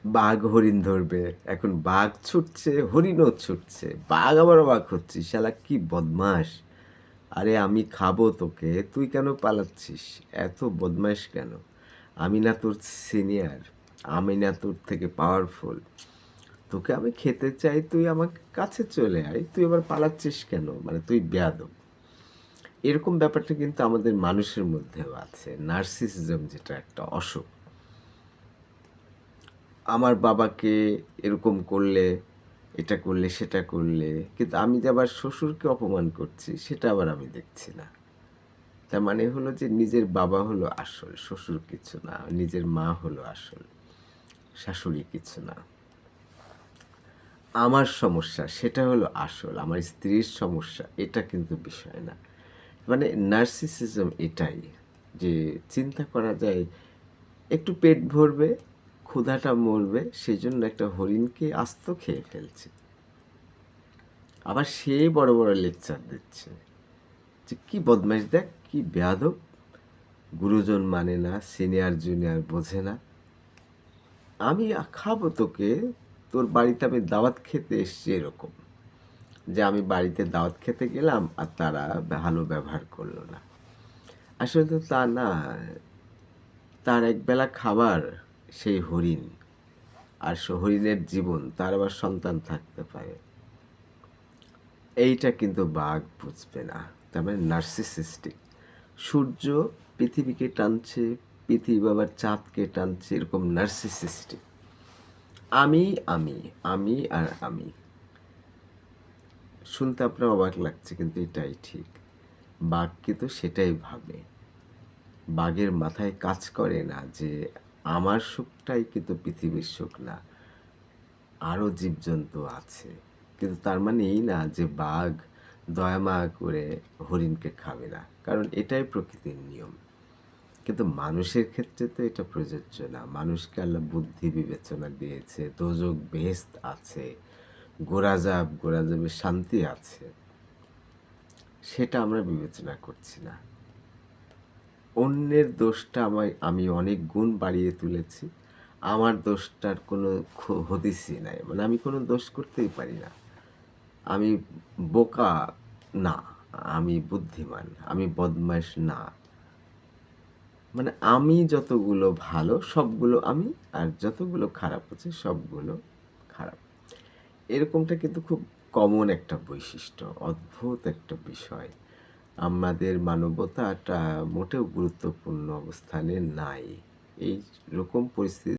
বাঘ হরিণ ধরবে। এখন বাঘ ছুটছে, হরিণও ছুটছে। বাঘ আবার অবাক হচ্ছে, শালা কি বদমাশ! আরে আমি খাবো তোকে, তুই কেন পালাচ্ছিস? এত বদমাইশ কেন? আমি না তোর সিনিয়র? আমি না তোর থেকে পাওয়ারফুল? তোকে আমি খেতে চাই, তুই আমার কাছে চলে আয়। তুই আবার পালাচ্ছিস কেন? মানে তুই বেয়াদব। এরকম ব্যাপারটা কিন্তু আমাদের মানুষের মধ্যেও আছে। নার্সিসিজম যেটা একটা অসুখ। আমার বাবাকে এরকম করলে, এটা করলে, সেটা করলে, কিন্তু আমি যে আবার শ্বশুরকে অপমান করছি সেটা আবার আমি দেখছি না। তার মানে হলো যে নিজের বাবা হলো আসল, শ্বশুর কিছু না। নিজের মা হলো আসল, শাশুড়ি কিছু না। আমার সমস্যা সেটা হলো আসল, আমার স্ত্রীর সমস্যা এটা কিন্তু বিষয় না। মানে নার্সিসিজম এটাই যে চিন্তা করা যায় একটু পেট ভরবে, ক্ষুধাটা মরবে, সেজন্য একটা হরিণকে আস্ত খেয়ে ফেলছে। আবার সে বড় বড় লেকচার দিচ্ছে যে কি বদমাইশ দেখ, কি বেয়াদব, গুরুজন মানে না, সিনিয়র জুনিয়র বোঝে না। আমি খাবো তোকে, তোর বাড়িতে আমি দাওয়াত খেতে এসছি এরকম, যে আমি বাড়িতে দাওয়াত খেতে গেলাম আর তারা ভালো ব্যবহার করলো না। আসলে তো তা না। তার একবেলা খাবার সেই হরিণ, আর হরিণের জীবন, তার আবার সন্তান থাকতে পারে। এইটা কিন্তু বাঘ বুঝবে না। তার মানে নার্সিসিস্টিক। সূর্য পৃথিবীকে টানছে, পৃথিবী আবার চাঁদকে টানছে, এরকম নার্সিসিস্টিক। আমি আমি আমি আর আমি। শুনতে আপনার অবাক লাগছে কিন্তু এটাই ঠিক। বাঘ কিন্তু সেটাই ভাবে। বাঘের মাথায় কাজ করে না যে আমার সুখটাই কিন্তু পৃথিবীর সুখ না, আরও জীবজন্তু আছে। কিন্তু তার মানে এই না যে বাঘ দয়া মায়া করে হরিণকে খাবে না, কারণ এটাই প্রকৃতির নিয়ম। কিন্তু মানুষের ক্ষেত্রে তো এটা প্রযোজ্য না। মানুষকে আল্লাহ বুদ্ধি বিবেচনা দিয়েছে, দোজখ বেহেশত আছে, গোরাজাবে শান্তি আছে, সেটা আমরা বিবেচনা করছি না। অন্যের দোষটা আমি অনেক গুণ বাড়িয়ে তুলেছি, আমার দোষটার কোনো হদিসই নাই। মানে আমি কোনো দোষ করতেই পারি না। আমি বোকা না, আমি বুদ্ধিমান, আমি বদমাইশ না। মানে আমি যতগুলো ভালো সবগুলো আমি, আর যতগুলো খারাপ আছে সবগুলো খারাপ। এরকমটা কিন্তু খুব কমন একটা বৈশিষ্ট্য, অদ্ভুত একটা বিষয়। আমাদের মানবতাটা মোটেও গুরুত্বপূর্ণ অবস্থানে নাই। এই রকম পরিস্থিতি